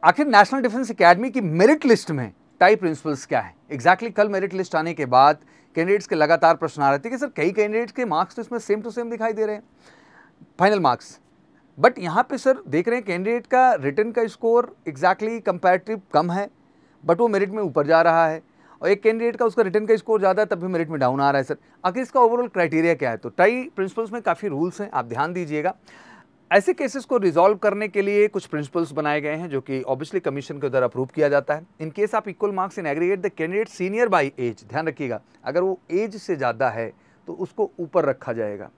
आखिर national defence academy की merit list में टाई प्रिंसिपल्स क्या है एग्जैक्टली कल मेरिट लिस्ट आने के बाद कैंडिडेट्स के लगातार प्रश्न आ रहे थे कि सर कई कैंडिडेट्स के मार्क्स तो इसमें सेम टू सेम दिखाई दे रहे हैं फाइनल मार्क्स, बट यहाँ पे सर देख रहे हैं कैंडिडेट का रिटन का स्कोर एग्जैक्टली कंपैरेटिव कम है बट वो मेरिट में ऊपर जा रहा है, और एक कैंडिडेट का उसका रिटन का स्कोर ज़्यादा है तब भी मेरिट में डाउन आ रहा है। सर आखिर इसका ओवरऑल क्राइटेरिया क्या है? तो टाई प्रिंसिपल्स में काफ़ी रूल्स हैं, आप ध्यान दीजिएगा। ऐसे केसेस को रिजॉल्व करने के लिए कुछ प्रिंसिपल्स बनाए गए हैं जो कि ऑब्वियसली कमीशन के द्वारा अप्रूव किया जाता है। इन केस आप equal marks in aggregate the candidate senior by age, ध्यान रखिएगा अगर वो एज से ज़्यादा है तो उसको ऊपर रखा जाएगा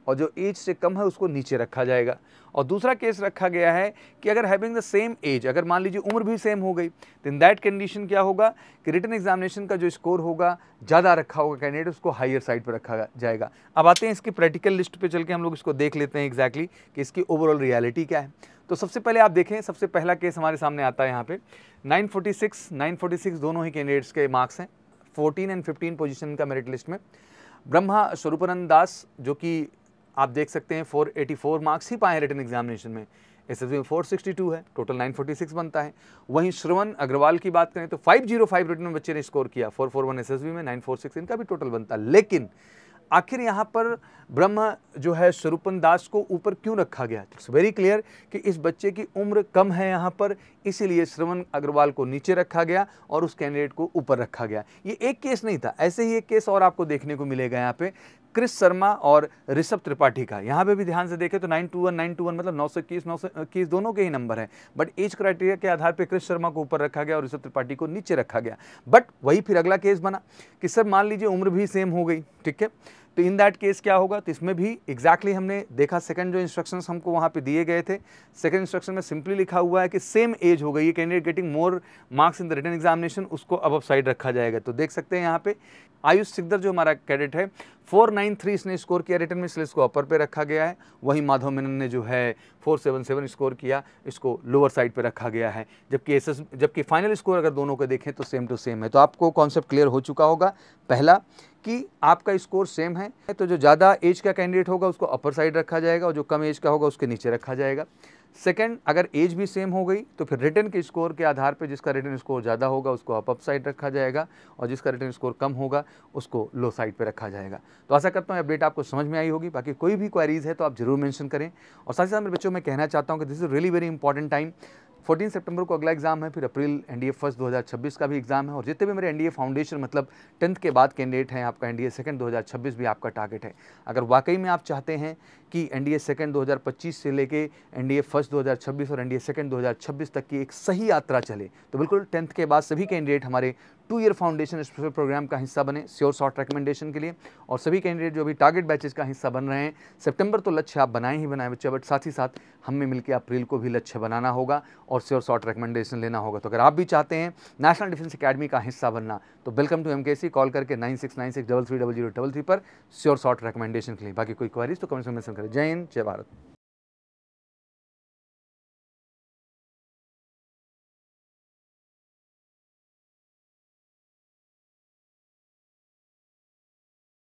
और जो एज से कम है उसको नीचे रखा जाएगा। और दूसरा केस रखा गया है कि अगर हैविंग द सेम एज, अगर मान लीजिए उम्र भी सेम हो गई तो इन दैट कंडीशन क्या होगा कि रिटन एग्जामिनेशन का जो स्कोर होगा ज़्यादा रखा होगा कैंडिडेट, उसको हायर साइड पर रखा जाएगा। अब आते हैं इसकी प्रैक्टिकल लिस्ट पे चल के हम लोग इसको देख लेते हैं एग्जैक्टली कि इसकी ओवरऑल रियलिटी क्या है। तो सबसे पहले आप देखें, सबसे पहला केस हमारे सामने आता है यहाँ पे 946 दोनों ही कैंडिडेट्स के मार्क्स हैं 14 एंड 15 पोजीशन का मेरिट लिस्ट में। ब्रह्मा स्वरूपानंद दास जो कि आप देख सकते हैं 484 मार्क्स ही पाए रिटन एग्जामिनेशन में, एसएसबी में 462 है, टोटल 946 बनता है। वहीं श्रवण अग्रवाल की बात करें तो 505 रिटन में बच्चे ने स्कोर किया, 441 एसएसबी में, 946 इनका भी टोटल बनता है। लेकिन आखिर यहाँ पर ब्रह्म जो है स्वरूपन दास को ऊपर क्यों रखा गया? इट्स वेरी क्लियर कि इस बच्चे की उम्र कम है यहाँ पर, इसीलिए श्रवण अग्रवाल को नीचे रखा गया और उस कैंडिडेट को ऊपर रखा गया। ये एक केस नहीं था, ऐसे ही एक केस और आपको देखने को मिलेगा यहाँ पे क्रिस शर्मा और ऋषभ त्रिपाठी का। यहाँ पे भी ध्यान से देखें तो 921 मतलब 921 दोनों के ही नंबर हैं, बट एज क्राइटेरिया के आधार पे क्रिस शर्मा को ऊपर रखा गया और ऋषभ त्रिपाठी को नीचे रखा गया। बट वही फिर अगला केस बना कि सर मान लीजिए उम्र भी सेम हो गई, ठीक है, तो इन दैट केस क्या होगा? तो इसमें भी एग्जैक्टली हमने देखा सेकंड जो इंस्ट्रक्शंस हमको वहाँ पे दिए गए थे, सेकंड इंस्ट्रक्शन में सिंपली लिखा हुआ है कि सेम एज हो गई, ये candidate getting more marks in the written examination, उसको अब साइड रखा जाएगा। तो देख सकते हैं यहाँ पे आयुष सिकदर जो हमारा कैडेट है 493 इसने स्कोर किया रिटन में, इसलिए इसको अपर पे रखा गया है। वहीं माधव मेनन ने जो है 477 स्कोर किया, इसको लोअर साइड पे रखा गया है। जबकि फाइनल स्कोर अगर दोनों को देखें तो सेम टू सेम है। तो आपको कॉन्सेप्ट क्लियर हो चुका होगा, पहला कि आपका स्कोर सेम है तो जो ज़्यादा एज का कैंडिडेट होगा उसको अपर साइड रखा जाएगा और जो कम एज का होगा उसके नीचे रखा जाएगा। सेकंड, अगर एज भी सेम हो गई तो फिर रिटन के स्कोर के आधार पे जिसका रिटन स्कोर ज़्यादा होगा उसको अप साइड रखा जाएगा और जिसका रिटन स्कोर कम होगा उसको लो साइड पे रखा जाएगा। तो आशा करता हूँ अपडेट आपको समझ में आई होगी। बाकी कोई भी क्वेरीज है तो आप जरूर मेंशन करें। और साथ ही साथ मेरे बच्चों मैं कहना चाहता हूँ कि this is really very important time. 14 सितंबर को अगला एग्जाम है, फिर अप्रैल एनडीए फर्स्ट 2026 का भी एग्जाम है। और जितने भी मेरे एनडीए फाउंडेशन मतलब 10th के बाद कैंडिडेट हैं, आपका एनडीए सेकंड 2026 भी आपका टारगेट है। अगर वाकई में आप चाहते हैं कि एनडीए सेकंड 2025 से लेके एनडीए फर्स्ट 2026 और एनडीए सेकंड 2026 तक की एक सही यात्रा चले, तो बिल्कुल 10th के बाद सभी कैंडिडेट हमारे 2 ईयर फाउंडेशन स्पेशल प्रोग्राम का हिस्सा बने श्योर शॉर्ट रिकमेंडेशन के लिए। और सभी कैंडिडेट जो अभी टारगेट बैचेस का हिस्सा बन रहे हैं, सितंबर तो लक्ष्य आप बनाए ही बनाए बच्चे, बट साथ ही साथ हमें मिलकर अप्रैल को भी लक्ष्य बनाना होगा और श्योर शॉर्ट रिकमेंडेशन लेना होगा। तो अगर आप भी चाहते हैं नेशनल डिफेंस एकेडमी का हिस्सा बनना तो वेलकम टू एमकेसी, कॉल करके 9696330033 पर श्योर शॉर्ट रिकमेंडेशन के लिए। बाकी कोई क्वेरीज तो कमेंट्स में मेंशन करें। जय हिंद, जय भारत।